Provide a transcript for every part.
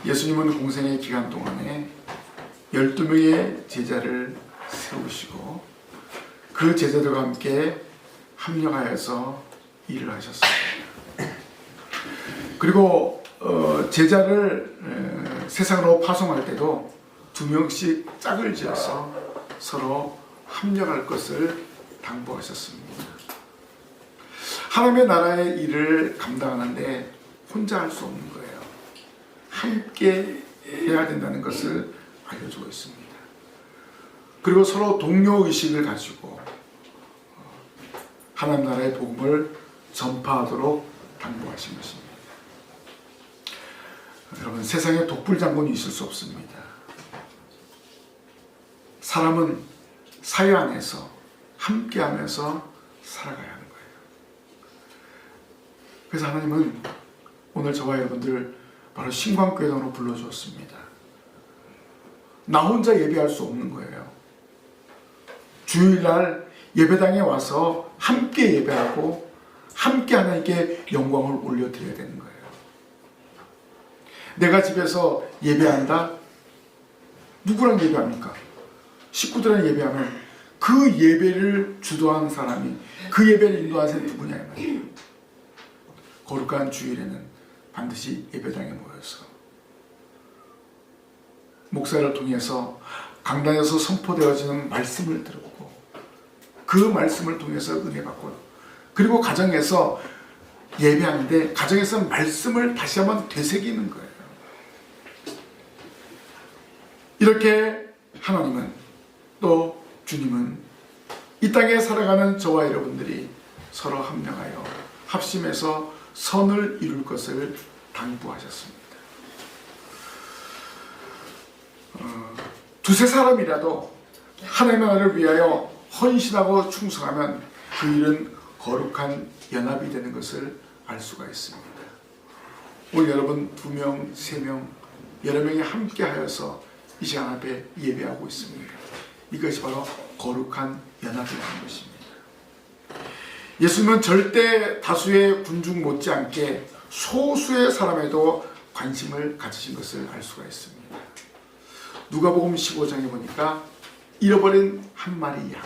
예수님은 공생의 기간 동안에 12명의 제자를 세우시고 그 제자들과 함께 합력하여서 일을 하셨습니다. 그리고 제자를 세상으로 파송할 때도 2명씩 짝을 지어서 서로 합력할 것을 당부하셨습니다. 하나님의 나라의 일을 감당하는데 혼자 할 수 없는 거예요. 함께 해야 된다는 것을 알려주고 있습니다. 그리고 서로 동료의식을 가지고 하나님 나라의 복음을 전파하도록 당부하신 것입니다. 여러분, 세상에 독불장군이 있을 수 없습니다. 사람은 사회 안에서 함께하면서 살아가야 하는 거예요. 그래서 하나님은 오늘 저와 여러분들 바로 신광교회당으로 불러주었습니다. 나 혼자 예배할 수 없는 거예요. 주일날 예배당에 와서 함께 예배하고 함께 하나님께 영광을 올려드려야 되는 거예요. 내가 집에서 예배한다? 누구랑 예배합니까? 식구들이랑 예배하면 그 예배를 주도한 사람이, 그 예배를 인도한 사람이 누구냐 이 말이에요. 거룩한 주일에는 반드시 예배당에 모여서 목사를 통해서 강단에서 선포되어지는 말씀을 들었고 그 말씀을 통해서 은혜 받고, 그리고 가정에서 예배하는데 가정에서 말씀을 다시 한번 되새기는 거예요. 이렇게 하나님은, 또 주님은 이 땅에 살아가는 저와 여러분들이 서로 합력하여 합심해서 선을 이룰 것을 당부하셨습니다. 두세 사람이라도 하나님의 나라를 위하여 헌신하고 충성하면 그 일은 거룩한 연합이 되는 것을 알 수가 있습니다. 오늘 여러분 2명, 3명, 여러 명이 함께 하여서 이 시간 앞에 예배하고 있습니다. 이것이 바로 거룩한 연합이라는 것입니다. 예수님은 절대 다수의 군중 못지않게 소수의 사람에도 관심을 가지신 것을 알 수가 있습니다. 누가복음 15장에 보니까 잃어버린 한 마리 양,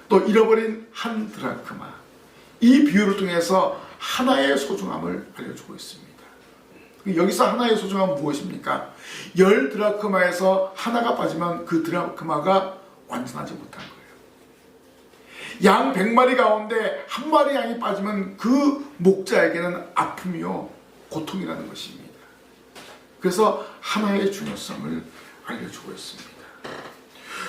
또 잃어버린 한 드라크마, 이 비유를 통해서 하나의 소중함을 알려주고 있습니다. 여기서 하나의 소중함은 무엇입니까? 10 드라크마에서 하나가 빠지면 그 드라크마가 완전하지 못한 거예요. 양 100마리 가운데 한 마리 양이 빠지면 그 목자에게는 아픔이요 고통이라는 것입니다. 그래서 하나의 중요성을 알려주고 있습니다.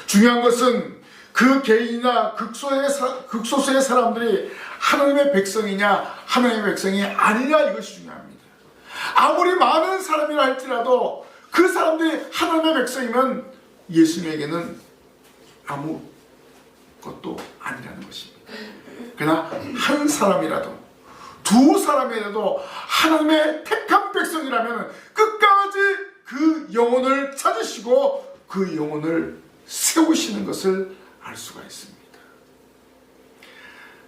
중요한 것은 그 개인이나 극소수의 사람들이 하나님의 백성이냐 하나님의 백성이 아니냐, 이것이 중요합니다. 아무리 많은 사람이라 할지라도 그 사람들이 하나님의 백성이면 예수님에게는 아무것도 아니라는 것입니다. 그러나 한 사람이라도, 2 사람이라도 하나님의 택한 백성이라면 끝까지 그 영혼을 찾으시고 그 영혼을 세우시는 것을 알 수가 있습니다.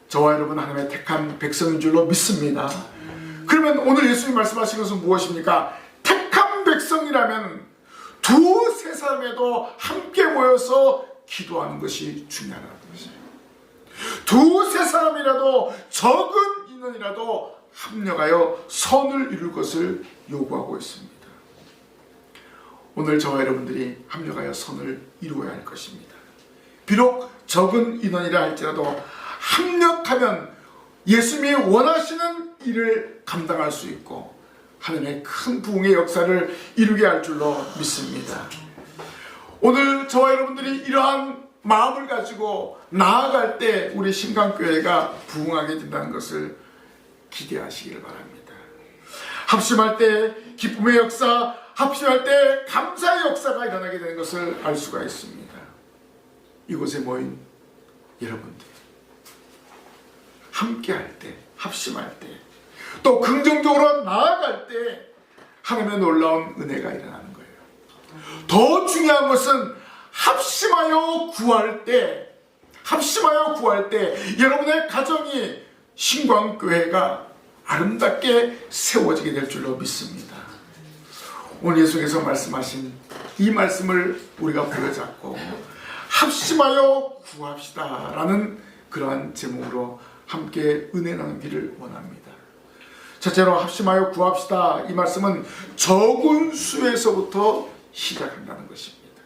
저와 여러분 하나님의 택한 백성인 줄로 믿습니다. 그러면 오늘 예수님 말씀하신 것은 무엇입니까? 택한 백성이라면 2, 3 사람에도 함께 모여서 기도하는 것이 중요하다는 것이에요. 2, 3 사람이라도, 적은 인원이라도 합력하여 선을 이룰 것을 요구하고 있습니다. 오늘 저와 여러분들이 합력하여 선을 이루어야 할 것입니다. 비록 적은 인원이라 할지라도 합력하면 예수님이 원하시는 일을 감당할 수 있고 하나님의 큰 부흥의 역사를 이루게 할 줄로 믿습니다. 오늘 저와 여러분들이 이러한 마음을 가지고 나아갈 때 우리 신강교회가 부흥하게 된다는 것을 기대하시길 바랍니다. 합심할 때 기쁨의 역사, 합심할 때 감사의 역사가 일어나게 되는 것을 알 수가 있습니다. 이곳에 모인 여러분들, 함께할 때, 합심할 때, 또 긍정적으로 나아갈 때 하나님의 놀라운 은혜가 일어나는 거예요. 더 중요한 것은 합심하여 구할 때 여러분의 가정이 신광교회가 아름답게 세워지게 될 줄로 믿습니다. 오늘 예수께서 말씀하신 이 말씀을 우리가 부여잡고 합심하여 구합시다 라는 그러한 제목으로 함께 은혜 나누기를 원합니다. 첫째로 합심하여 구합시다. 이 말씀은 적은 수에서부터 시작한다는 것입니다.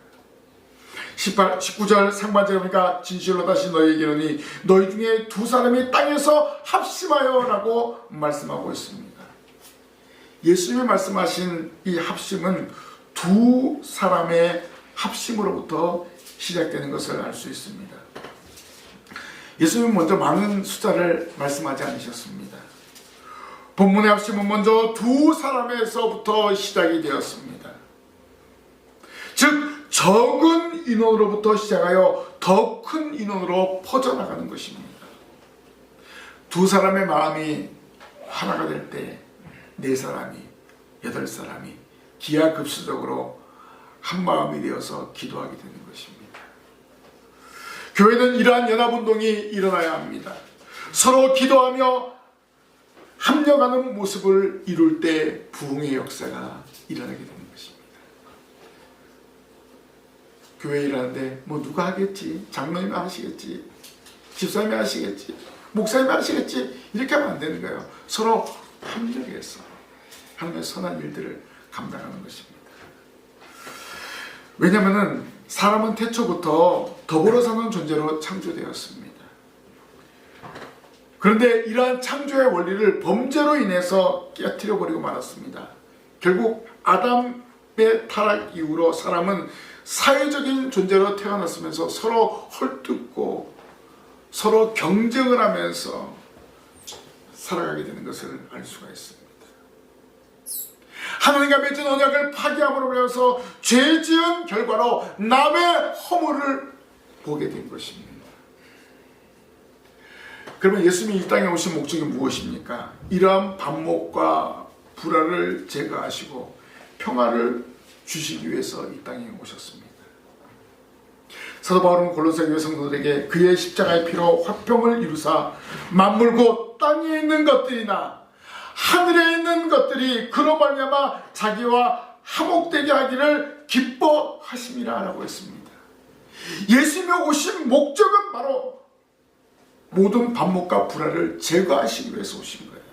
19절 상반절에 보니까 진실로 다시 너희에게 이르노니 너희 중에 두 사람이 땅에서 합심하여 라고 말씀하고 있습니다. 예수님이 말씀하신 이 합심은 두 사람의 합심으로부터 시작되는 것을 알 수 있습니다. 예수님은 먼저 많은 숫자를 말씀하지 않으셨습니다. 본문의 합심은 먼저 두 사람에서부터 시작이 되었습니다. 즉 적은 인원으로부터 시작하여 더 큰 인원으로 퍼져나가는 것입니다. 두 사람의 마음이 하나가 될 때 네 사람이, 8사람이 기하급수적으로 한 마음이 되어서 기도하게 되는 것입니다. 교회는 이러한 연합운동이 일어나야 합니다. 서로 기도하며 합력하는 모습을 이룰 때 부흥의 역사가 일어나게 되는 것입니다. 교회 일하는데 뭐 누가 하겠지, 장로님이 하시겠지, 집사님이 하시겠지, 목사님이 하시겠지, 이렇게 하면 안 되는 거예요. 서로 합력해서 하나님의 선한 일들을 감당하는 것입니다. 왜냐하면 사람은 태초부터 더불어 사는 존재로 창조되었습니다. 그런데 이러한 창조의 원리를 범죄로 인해서 깨트려 버리고 말았습니다. 결국 아담의 타락 이후로 사람은 사회적인 존재로 태어났으면서 서로 헐뜯고 서로 경쟁을 하면서 살아가게 되는 것을 알 수가 있습니다. 하나님과 맺은 언약을 파기함으로 인해서 죄 지은 결과로 남의 허물을 보게 된 것입니다. 그러면 예수님이 이 땅에 오신 목적이 무엇입니까? 이러한 반목과 불화를 제거하시고 평화를 주시기 위해서 이 땅에 오셨습니다. 사도 바울은 골로새 교회 성도들에게 그의 십자가의 피로 화평을 이루사 만물 곧 땅에 있는 것들이나 하늘에 있는 것들이 그로 말미암아 자기와 화목되게 하기를 기뻐하심이라 라고 했습니다. 예수님이 오신 목적은 바로 모든 반목과 불화를 제거하시기 위해서 오신 거예요.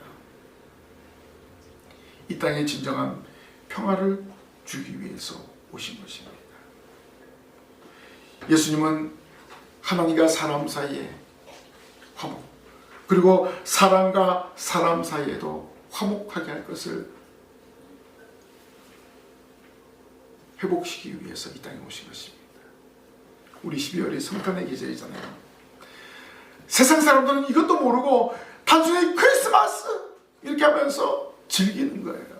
이 땅에 진정한 평화를 주기 위해서 오신 것입니다. 예수님은 하나님과 사람 사이에 화목, 그리고 사람과 사람 사이에도 화목하게 할 것을 회복시키기 위해서 이 땅에 오신 것입니다. 우리 12월이 성탄의 계절이잖아요. 세상 사람들은 이것도 모르고 단순히 크리스마스 이렇게 하면서 즐기는 거예요.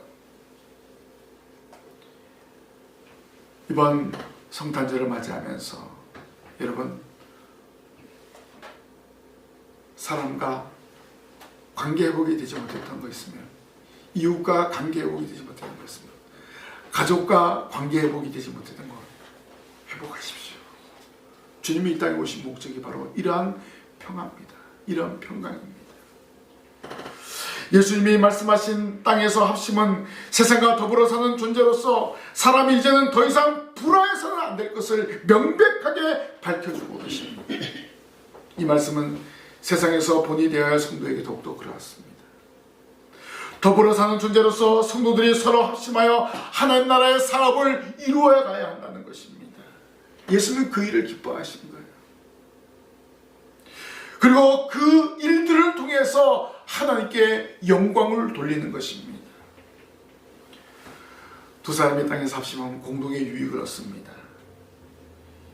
이번 성탄절을 맞이하면서 여러분, 사람과 관계 회복이 되지 못했던 거 있으면, 이웃과 관계 회복이 되지 못했던 거 있으면, 가족과 관계 회복이 되지 못했던 거 회복하십시오. 주님이 이 땅에 오신 목적이 바로 이러한 평화입니다. 이러한 평강입니다. 예수님이 말씀하신 땅에서 합심은 세상과 더불어 사는 존재로서 사람이 이제는 더 이상 불화해서는 안 될 것을 명백하게 밝혀주고 계십니다. 이 말씀은 세상에서 본이 되어야 할 성도에게 더욱더 그렇습니다. 더불어 사는 존재로서 성도들이 서로 합심하여 하나님 나라의 사업을 이루어 가야 한다는 것입니다. 예수는 그 일을 기뻐하신 거예요. 그리고 그 일들을 통해서 하나님께 영광을 돌리는 것입니다. 두 사람이 땅에서 합심하면 공동의 유익을 얻습니다.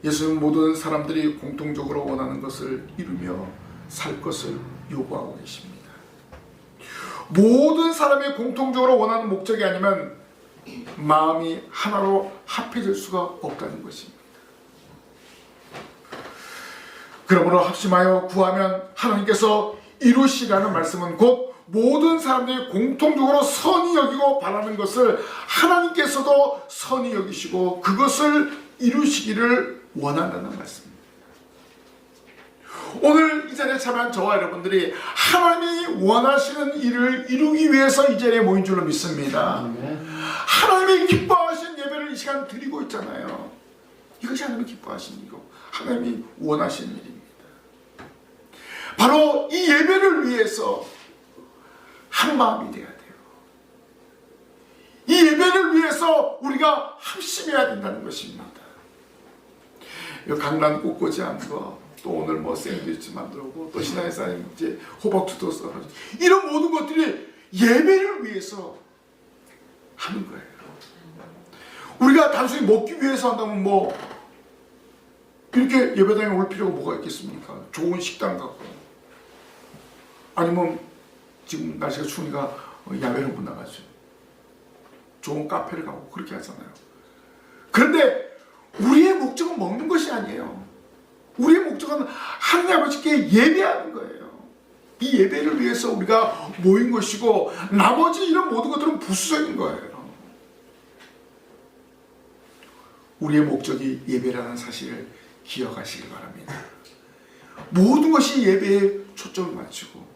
예수는 모든 사람들이 공통적으로 원하는 것을 이루며 살 것을 요구하고 계십니다. 모든 사람이 공통적으로 원하는 목적이 아니면 마음이 하나로 합해질 수가 없다는 것입니다. 그러므로 합심하여 구하면 하나님께서 이루시라는 말씀은 곧 모든 사람들이 공통적으로 선히 여기고 바라는 것을 하나님께서도 선히 여기시고 그것을 이루시기를 원한다는 말씀입니다. 오늘 이 자리에 참여한 저와 여러분들이 하나님이 원하시는 일을 이루기 위해서 이 자리에 모인 줄로 믿습니다. 하나님이 기뻐하신 예배를 이 시간 드리고 있잖아요. 이것이 하나님이 기뻐하신 일이고 하나님이 원하시는 일입니다. 바로 이 예배를 위해서 한 마음이 돼야 돼요. 이 예배를 위해서 우리가 합심해야 된다는 것입니다. 강란 꽃꽂이 한 거, 또 오늘 뭐 샌드위치 만들고, 또 신앙의 사람 이제 호박두도 썰어가지고, 이런 모든 것들이 예배를 위해서 하는 거예요. 우리가 단순히 먹기 위해서 한다면 뭐 이렇게 예배당에 올 필요가 뭐가 있겠습니까? 좋은 식당 가고, 아니면 지금 날씨가 추우니까 야외로 못 나가죠. 좋은 카페를 가고 그렇게 하잖아요. 그런데 우리의 목적은 먹는 것이 아니에요. 우리의 목적은 하나님 아버지께 예배하는 거예요. 이 예배를 위해서 우리가 모인 것이고 나머지 이런 모든 것들은 부수적인 거예요. 우리의 목적이 예배라는 사실을 기억하시길 바랍니다. 모든 것이 예배에 초점을 맞추고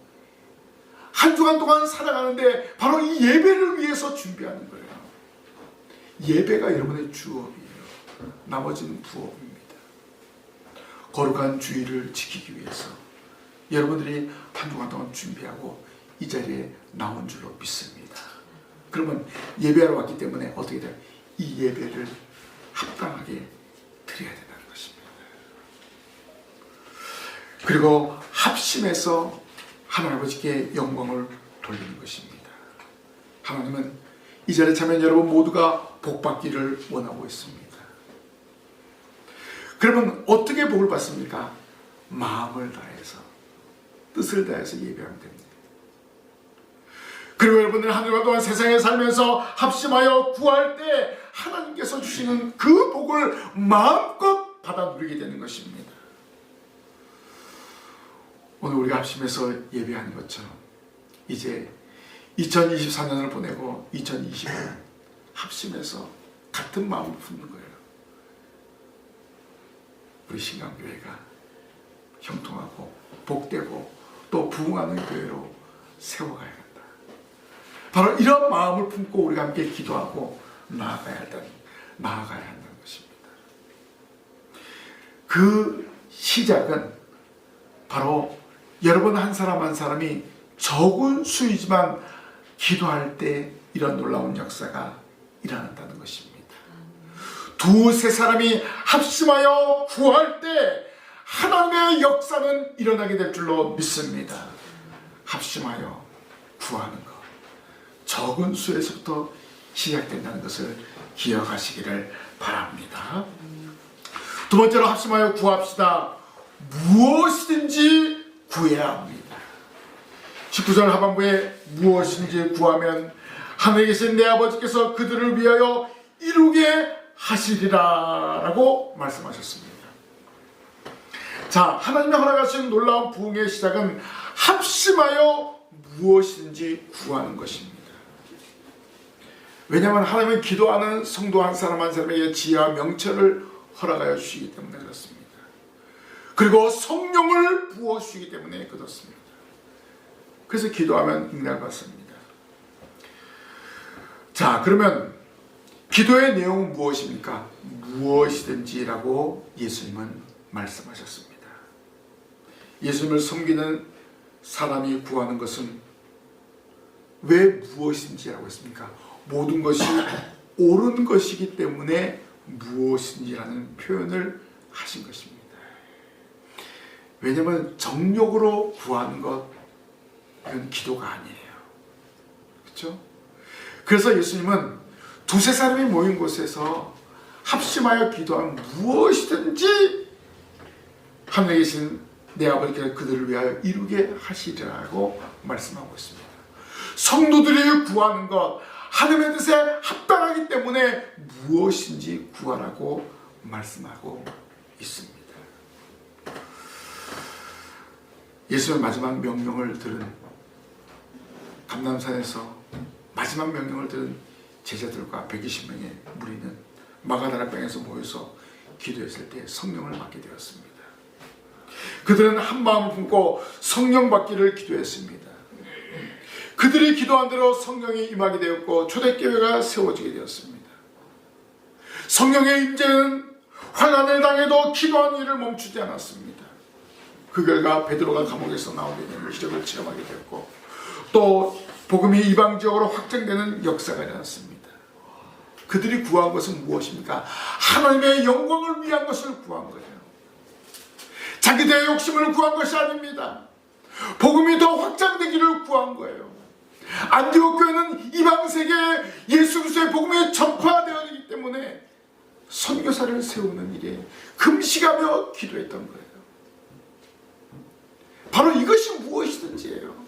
한 주간 동안 살아가는데 바로 이 예배를 위해서 준비하는 거예요. 예배가 여러분의 주업이에요. 나머지는 부업입니다. 거룩한 주의를 지키기 위해서 여러분들이 한 주간 동안 준비하고 이 자리에 나온 줄로 믿습니다. 그러면 예배하러 왔기 때문에 어떻게 돼요? 이 예배를 합당하게 드려야 된다는 것입니다. 그리고 합심해서 하나님 아버지께 영광을 돌리는 것입니다. 하나님은 이 자리에 참여한 여러분 모두가 복받기를 원하고 있습니다. 그러면 어떻게 복을 받습니까? 마음을 다해서, 뜻을 다해서 예배하면 됩니다. 그리고 여러분들 한 주간 동안 세상에 살면서 합심하여 구할 때 하나님께서 주시는 그 복을 마음껏 받아 누리게 되는 것입니다. 오늘 우리가 합심해서 예배하는 것처럼 이제 2024년을 보내고 2025년 합심해서 같은 마음을 품는 거예요. 우리 신강교회가 형통하고 복되고 또 부흥하는 교회로 세워가야 한다. 바로 이런 마음을 품고 우리가 함께 기도하고 나아가야 한다는 것입니다. 그 시작은 바로 여러분 한 사람 한 사람이 적은 수이지만 기도할 때 이런 놀라운 역사가 일어난다는 것입니다. 두세 사람이 합심하여 구할 때 하나님의 역사는 일어나게 될 줄로 믿습니다. 합심하여 구하는 것, 적은 수에서부터 시작된다는 것을 기억하시기를 바랍니다. 두 번째로 합심하여 구합시다. 무엇이든지 구해야 합니다. 19절 하반부에 무엇인지 구하면 하늘에 계신 내 아버지께서 그들을 위하여 이루게 하시리라 라고 말씀하셨습니다. 자, 하나님의 허락하신 놀라운 부흥의 시작은 합심하여 무엇인지 구하는 것입니다. 왜냐하면 하나님은 기도하는 성도 한 사람 한 사람에게 지혜와 명철을 허락하여 주시기 때문에 그렇습니다. 그리고 성령을 부어주시기 때문에 그렇습니다. 그래서 기도하면 응답을 받습니다. 자, 그러면 기도의 내용은 무엇입니까? 무엇이든지라고 예수님은 말씀하셨습니다. 예수님을 섬기는 사람이 구하는 것은 왜 무엇인지라고 했습니까? 모든 것이 옳은 것이기 때문에 무엇인지라는 표현을 하신 것입니다. 왜냐하면 정욕으로 구하는 것, 이건 기도가 아니에요. 그렇죠? 그래서 예수님은 두세 사람이 모인 곳에서 합심하여 기도한 무엇이든지 하늘에 계신 내 아버지께서 그들을 위하여 이루게 하시리라고 말씀하고 있습니다. 성도들이 구하는 것, 하나님의 뜻에 합당하기 때문에 무엇인지 구하라고 말씀하고 있습니다. 예수의 마지막 명령을 들은 감람산에서 마지막 명령을 들은 제자들과 120명의 무리는 마가다라 병에서 모여서 기도했을 때 성령을 받게 되었습니다. 그들은 한 마음을 품고 성령 받기를 기도했습니다. 그들이 기도한 대로 성령이 임하게 되었고 초대교회가 세워지게 되었습니다. 성령의 임재는 환난을 당해도 기도한 일을 멈추지 않았습니다. 그 결과 베드로가 감옥에서 나오게 되는 기적을 체험하게 되었고 또 복음이 이방 지역으로 확장되는 역사가 일어났습니다. 그들이 구한 것은 무엇입니까? 하나님의 영광을 위한 것을 구한 거예요. 자기들의 욕심을 구한 것이 아닙니다. 복음이 더 확장되기를 구한 거예요. 안디옥 교회는 이방 세계에 예수 그리스도의 복음이 전파되어지기 때문에 선교사를 세우는 일에 금식하며 기도했던 거예요. 바로 이것이 무엇이든지예요.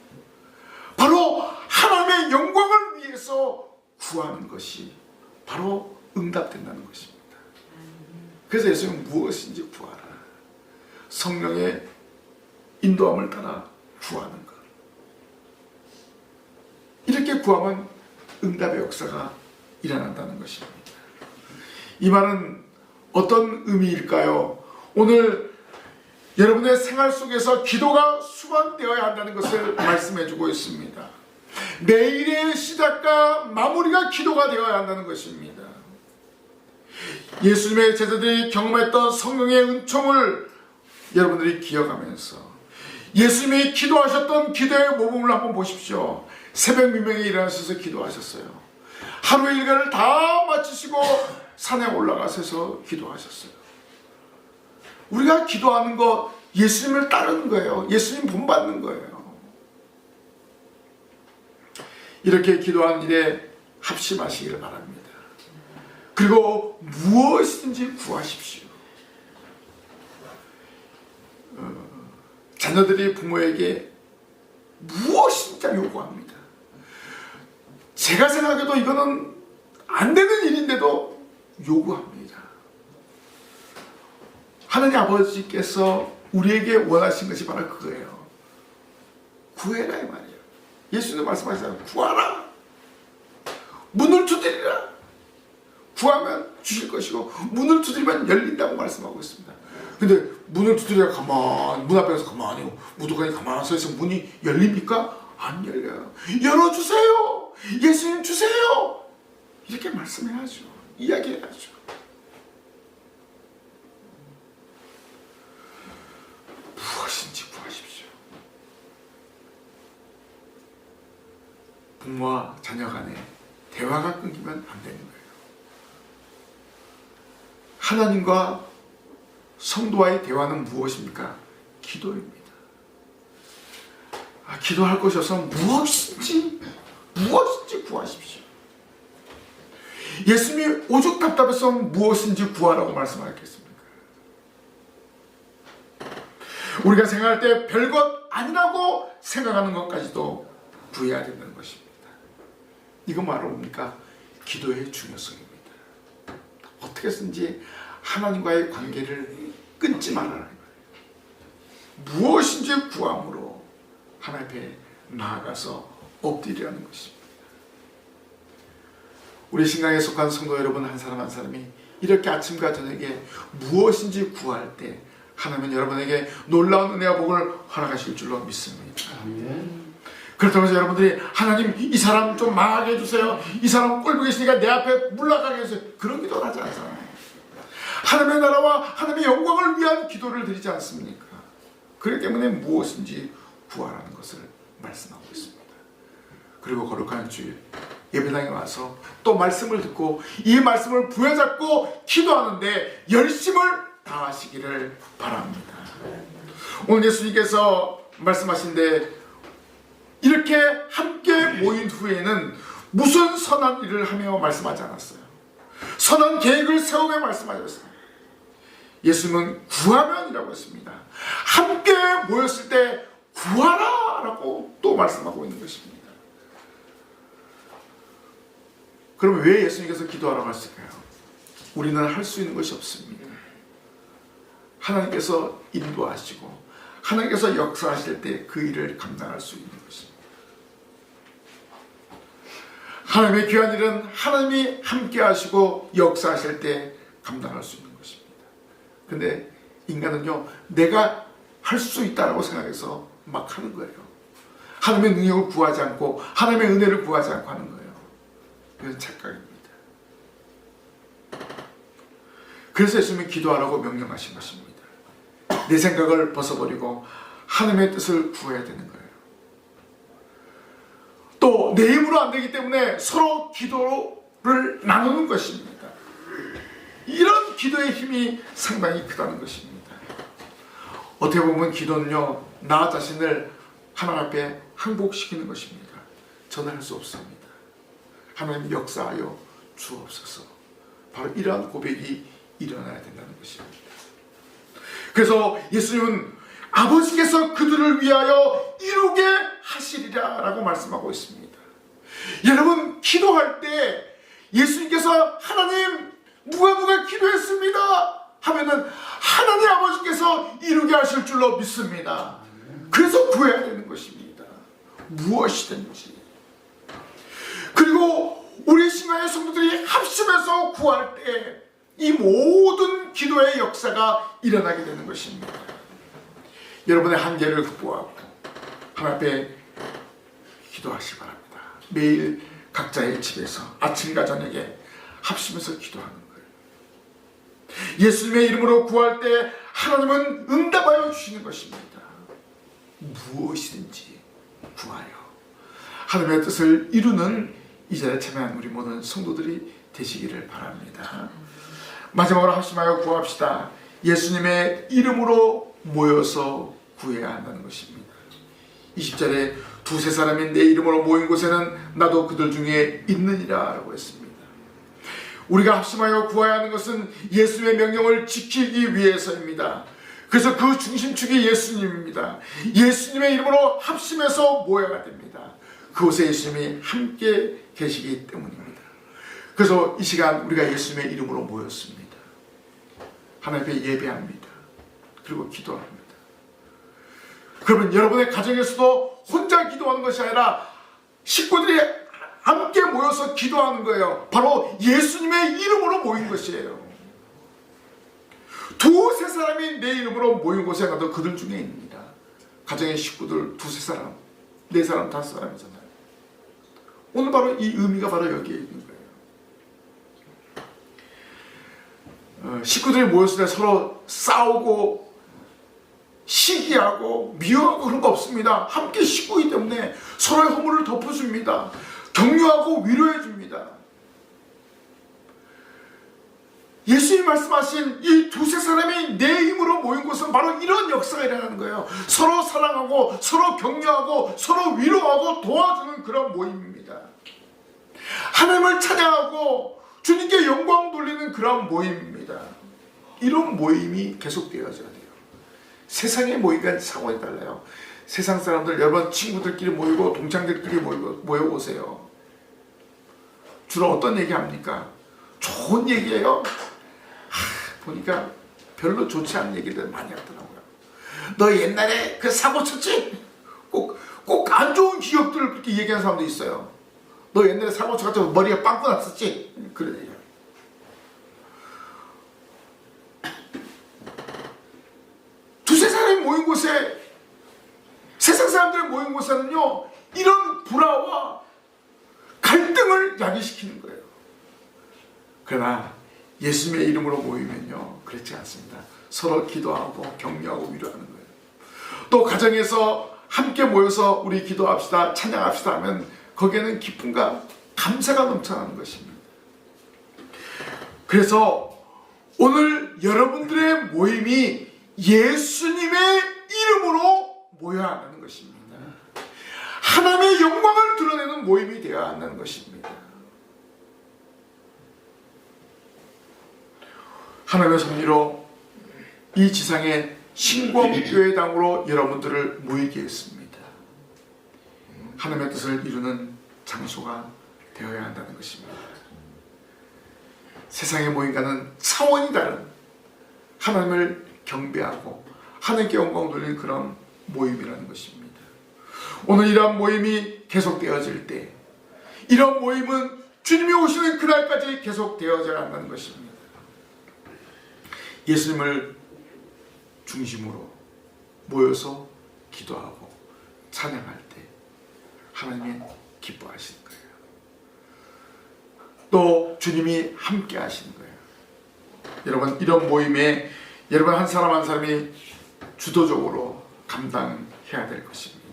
바로 하나님의 영광을 위해서 구하는 것이 바로 응답된다는 것입니다. 그래서 예수님은 무엇인지 구하라. 성령의 인도함을 따라 구하는 것. 이렇게 구하면 응답의 역사가 일어난다는 것입니다. 이 말은 어떤 의미일까요? 오늘 여러분의 생활 속에서 기도가 수반되어야 한다는 것을 말씀해주고 있습니다. 매일의 시작과 마무리가 기도가 되어야 한다는 것입니다. 예수님의 제자들이 경험했던 성령의 은총을 여러분들이 기억하면서 예수님이 기도하셨던 기도의 모범을 한번 보십시오. 새벽 미명에 일어나셔서 기도하셨어요. 하루의 일과를 다 마치시고 산에 올라가셔서 기도하셨어요. 우리가 기도하는 거 예수님을 따르는 거예요. 예수님 본받는 거예요. 이렇게 기도하는 일에 합심하시기를 바랍니다. 그리고 무엇이든지 구하십시오. 자녀들이 부모에게 무엇인지 요구합니다. 제가 생각해도 이거는 안 되는 일인데도 요구합니다. 하느님 아버지께서 우리에게 원하신 것이 바로 그거예요. 구해라 이 말이에요. 예수님 말씀하시잖아요. 구하라. 문을 두드리라. 구하면 주실 것이고 문을 두드리면 열린다고 말씀하고 있습니다. 근데 문을 두드리가 문 앞에 가서 가만히 무도관이 가만히 서 있으면 문이 열립니까? 안 열려요. 열어주세요. 예수님 주세요. 이렇게 말씀해야죠. 이야기해야죠. 무엇인지 구하십시오. 부모와 자녀 간에 대화가 끊기면 안 되는 거예요. 하나님과 성도와의 대화는 무엇입니까? 기도입니다. 기도할 것이 없어 무엇인지 구하십시오. 예수님이 오죽 답답해서 무엇인지 구하라고 말씀하셨겠습니까? 우리가 생각할 때 별것 아니라고 생각하는 것까지도 구해야 된다는 것입니다. 이건 바로 뭡니까? 기도의 중요성입니다. 어떻게 해서든지 하나님과의 관계를 끊지 말아라. 무엇인지 구함으로 하나님 앞에 나아가서 엎드리라는 것입니다. 우리 신강에 속한 성도 여러분 한 사람 한 사람이 이렇게 아침과 저녁에 무엇인지 구할 때 하나님은 여러분에게 놀라운 은혜와 복을 허락하실 줄로 믿습니다. 그렇다고 해서 여러분들이 하나님 이 사람 좀 망하게 해주세요. 이 사람 꼴보기 있으니까 내 앞에 물러가게 해주세요. 그런 기도를 하지 않잖아요. 하나님의 나라와 하나님의 영광을 위한 기도를 드리지 않습니까? 그렇기 때문에 무엇인지 구하라는 것을 말씀하고 있습니다. 그리고 거룩한 주일 예배당에 와서 또 말씀을 듣고 이 말씀을 부여잡고 기도하는데 열심을 다하시기를 바랍니다. 오늘 예수님께서 말씀하신데 이렇게 함께 모인 후에는 무슨 선한 일을 하며 말씀하지 않았어요. 선한 계획을 세우며 말씀하셨습니다. 예수님은 구하면이라고 했습니다. 함께 모였을 때 구하라 라고 또 말씀하고 있는 것입니다. 그럼 왜 예수님께서 기도하라고 했을까요? 우리는 할 수 있는 것이 없습니다. 하나님께서 인도하시고 하나님께서 역사하실 때 그 일을 감당할 수 있는 것입니다. 하나님의 귀한 일은 하나님이 함께 하시고 역사하실 때 감당할 수 있는 것입니다. 근데 인간은요, 내가 할 수 있다고 생각해서 막 하는 거예요. 하나님의 능력을 구하지 않고 하나님의 은혜를 구하지 않고 하는 거예요. 이건 착각입니다. 그래서 예수님이 기도하라고 명령하신 것입니다. 내 생각을 벗어버리고 하나님의 뜻을 구해야 되는 거예요. 또 내 힘으로 안 되기 때문에 서로 기도를 나누는 것입니다. 이런 기도의 힘이 상당히 크다는 것입니다. 어떻게 보면 기도는요, 나 자신을 하나님 앞에 항복시키는 것입니다. 저는 할 수 없습니다. 하나님 역사하여 주옵소서. 바로 이러한 고백이 일어나야 된다는 것입니다. 그래서 예수님은 아버지께서 그들을 위하여 이루게 하시리라 라고 말씀하고 있습니다. 여러분, 기도할 때 예수님께서 하나님 누가 기도했습니다 하면은 하나님 아버지께서 이루게 하실 줄로 믿습니다. 그래서 구해야 되는 것입니다. 무엇이든지. 그리고 우리 신앙의 성도들이 합심해서 구할 때 이 모든 기도의 역사가 일어나게 되는 것입니다. 여러분의 한계를 극복하고 하나님 앞에 기도하시기 바랍니다. 매일 각자의 집에서 아침과 저녁에 합심해서 기도하는 거예요. 예수님의 이름으로 구할 때 하나님은 응답하여 주시는 것입니다. 무엇이든지 구하여 하나님의 뜻을 이루는 이 자리에 참여한 우리 모든 성도들이 되시기를 바랍니다. 마지막으로 합심하여 구합시다. 예수님의 이름으로 모여서 구해야 한다는 것입니다. 20절에 두세 사람이 내 이름으로 모인 곳에는 나도 그들 중에 있느니라 라고 했습니다. 우리가 합심하여 구해야 하는 것은 예수님의 명령을 지키기 위해서입니다. 그래서 그 중심축이 예수님입니다. 예수님의 이름으로 합심해서 모여야 됩니다. 그곳에 예수님이 함께 계시기 때문입니다. 그래서 이 시간 우리가 예수님의 이름으로 모였습니다. 하나님 앞에 예배합니다. 그리고 기도합니다. 그러면 여러분의 가정에서도 혼자 기도하는 것이 아니라 식구들이 함께 모여서 기도하는 거예요. 바로 예수님의 이름으로 모인 것이에요. 두세 사람이 내 이름으로 모인 곳에 나도 그들 중에 있습니다. 가정의 식구들 두세 사람, 네 사람, 다섯 사람이잖아요. 오늘 바로 이 의미가 바로 여기에 있는 거예요. 식구들이 모였을 때 서로 싸우고 시기하고 미워하고 그런 거 없습니다. 함께 식구이기 때문에 서로의 허물을 덮어줍니다. 격려하고 위로해줍니다. 예수님이 말씀하신 이 두세 사람이 내 힘으로 모인 곳은 바로 이런 역사가 일어나는 거예요. 서로 사랑하고 서로 격려하고 서로 위로하고 도와주는 그런 모임입니다. 하나님을 찬양하고 주님께 영광 돌리는 그런 모임입니다. 이런 모임이 계속되어져야 돼요. 세상의 모임과 상황이 달라요. 세상 사람들 여러분 친구들끼리 모이고 동창들끼리 모여보세요. 주로 어떤 얘기합니까? 좋은 얘기예요. 보니까 별로 좋지 않은 얘기들 많이 하더라고요. 너 옛날에 그 사고 쳤지? 꼭 안 좋은 기억들을 그렇게 얘기하는 사람도 있어요. 너 옛날에 사고 쳐가지고 머리가 빵꾸 났었지? 그런 얘기야. 두세 사람이 모인 곳에, 세상 사람들이 모인 곳에는요, 이런 불화와 갈등을 야기시키는 거예요. 그러나 예수님의 이름으로 모이면요, 그렇지 않습니다. 서로 기도하고 격려하고 위로하는 거예요. 또 가정에서 함께 모여서 우리 기도합시다, 찬양합시다 하면 거기에는 기쁨과 감사가 넘쳐나는 것입니다. 그래서 오늘 여러분들의 모임이 예수님의 이름으로 모여야 한다는 것입니다. 하나님의 영광을 드러내는 모임이 되어야 한다는 것입니다. 하나님의 섭리로 이 지상의 신광교회당으로 여러분들을 모이게 했습니다. 하나님의 뜻을 이루는 장소가 되어야 한다는 것입니다. 세상의 모임과는 차원이 다른 하나님을 경배하고 하나님께 영광 돌리는 그런 모임이라는 것입니다. 오늘 이러한 모임이 계속되어질 때, 이런 모임은 주님이 오시는 그날까지 계속되어져야 한다는 것입니다. 예수님을 중심으로 모여서 기도하고 찬양할 때 하나님이 기뻐하시는 거예요. 또 주님이 함께 하시는 거예요. 여러분, 이런 모임에 여러분 한 사람 한 사람이 주도적으로 감당해야 될 것입니다.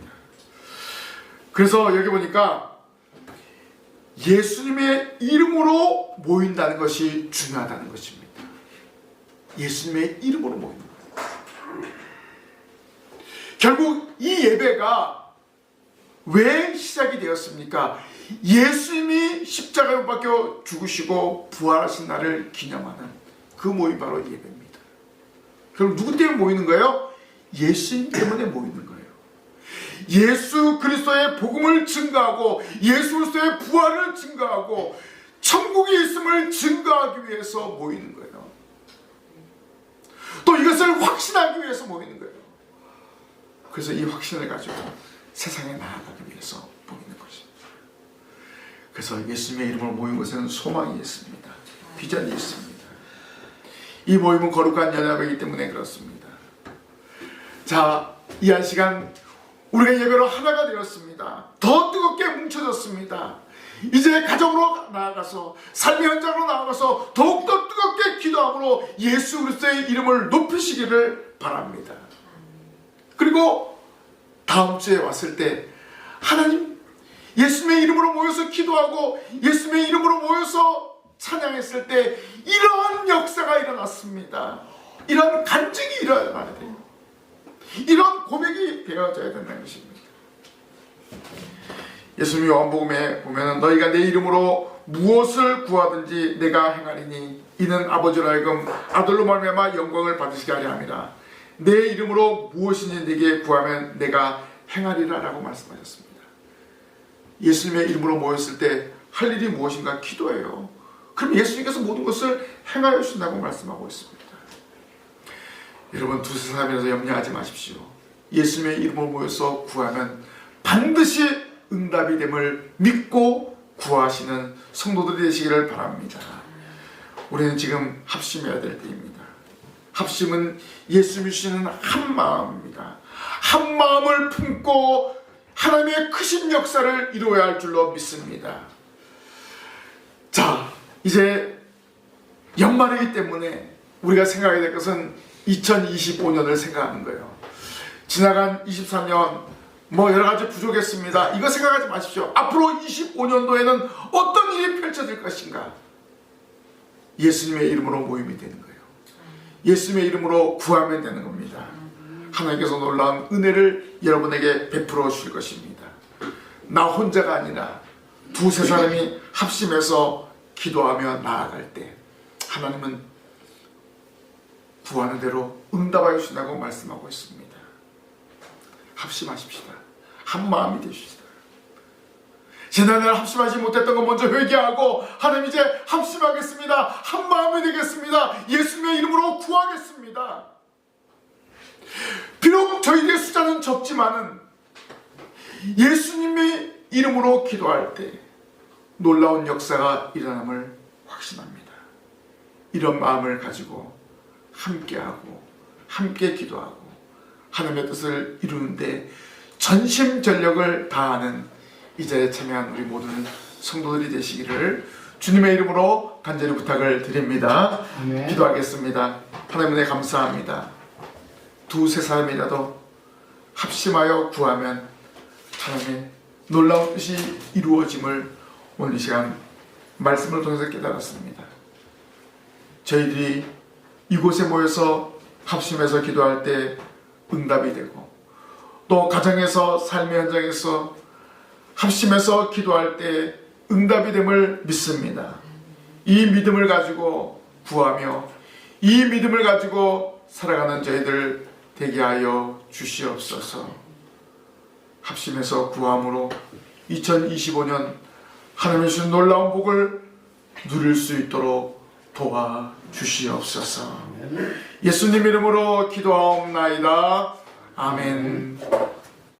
그래서 여기 보니까 예수님의 이름으로 모인다는 것이 중요하다는 것입니다. 예수님의 이름으로 모이는 거예요. 결국 이 예배가 왜 시작이 되었습니까? 예수님이 십자가에 못 박혀 죽으시고 부활하신 날을 기념하는 그 모임이 바로 예배입니다. 결국 누구 때문에 모이는 거예요? 예수님 때문에 모이는 거예요. 예수 그리스도의 복음을 증거하고 예수 그리스도의 부활을 증거하고 천국에 있음을 증거하기 위해서 모이는 거예요. 또 이것을 확신하기 위해서 모이는 거예요. 그래서 이 확신을 가지고 세상에 나아가기 위해서 모이는 것입니다. 그래서 예수님의 이름으로 모인 것에는 소망이 있습니다. 비전이 있습니다. 이 모임은 거룩한 연합이기 때문에 그렇습니다. 자, 이 한 시간 우리가 예배로 하나가 되었습니다. 더 뜨겁게 뭉쳐졌습니다. 이제 가정으로 나아가서 삶의 현장으로 나아가서 더욱더 뜨겁게 기도함으로 예수 그리스도의 이름을 높이시기를 바랍니다. 그리고 다음 주에 왔을 때 하나님 예수님의 이름으로 모여서 기도하고 예수님의 이름으로 모여서 찬양했을 때 이러한 역사가 일어났습니다. 이런 간증이 일어나야 돼요. 이런 고백이 되어져야 된다는 것입니다. 예수님이 요한복음에 보면 너희가 내 이름으로 무엇을 구하든지 내가 행하리니 이는 아버지로 하여금 아들로 말미암아 영광을 받으시게 하려 함이라. 내 이름으로 무엇이든지 네게 구하면 내가 행하리라 라고 말씀하셨습니다. 예수님의 이름으로 모였을 때 할 일이 무엇인가? 기도예요. 그럼 예수님께서 모든 것을 행하여 주신다고 말씀하고 있습니다. 여러분, 두세 사람이라서 염려하지 마십시오. 예수님의 이름으로 모여서 구하면 반드시 응답이 됨을 믿고 구하시는 성도들이 되시기를 바랍니다. 우리는 지금 합심해야 될 때입니다. 합심은 예수님이 주시는 한 마음입니다. 한 마음을 품고 하나님의 크신 역사를 이루어야 할 줄로 믿습니다. 자, 이제 연말이기 때문에 우리가 생각해야 될 것은 2025년을 생각하는 거예요. 지나간 23년 여러 가지 부족했습니다. 이거 생각하지 마십시오. 앞으로 25년도에는 어떤 일이 펼쳐질 것인가? 예수님의 이름으로 모임이 되는 거예요. 예수님의 이름으로 구하면 되는 겁니다. 하나님께서 놀라운 은혜를 여러분에게 베풀어 주실 것입니다. 나 혼자가 아니라 두세 사람이 합심해서 기도하며 나아갈 때 하나님은 구하는 대로 응답하여 주신다고 말씀하고 있습니다. 합심하십시다. 한 마음이 되십시다. 지난날 합심하지 못했던 거 먼저 회개하고 하나님 이제 합심하겠습니다. 한 마음이 되겠습니다. 예수님의 이름으로 구하겠습니다. 비록 저희들의 숫자는 적지만은 예수님의 이름으로 기도할 때 놀라운 역사가 일어남을 확신합니다. 이런 마음을 가지고 함께하고 함께 기도하고 하나님의 뜻을 이루는데 전심전력을 다하는 이 자리에 참여한 우리 모든 성도들이 되시기를 주님의 이름으로 간절히 부탁을 드립니다. 네. 기도하겠습니다. 하나님 은혜 감사합니다. 두세 사람이라도 합심하여 구하면 하나님의 놀라운 뜻이 이루어짐을 오늘 이 시간 말씀을 통해서 깨달았습니다. 저희들이 이곳에 모여서 합심해서 기도할 때 응답이 되고 또 가정에서 삶의 현장에서 합심해서 기도할 때 응답이 됨을 믿습니다. 이 믿음을 가지고 구하며 이 믿음을 가지고 살아가는 저희들 되게 하여 주시옵소서. 합심해서 구함으로 2025년 하나님의 주신 놀라운 복을 누릴 수 있도록 도와주시옵소서. 예수님 이름으로 기도하옵나이다. 아멘.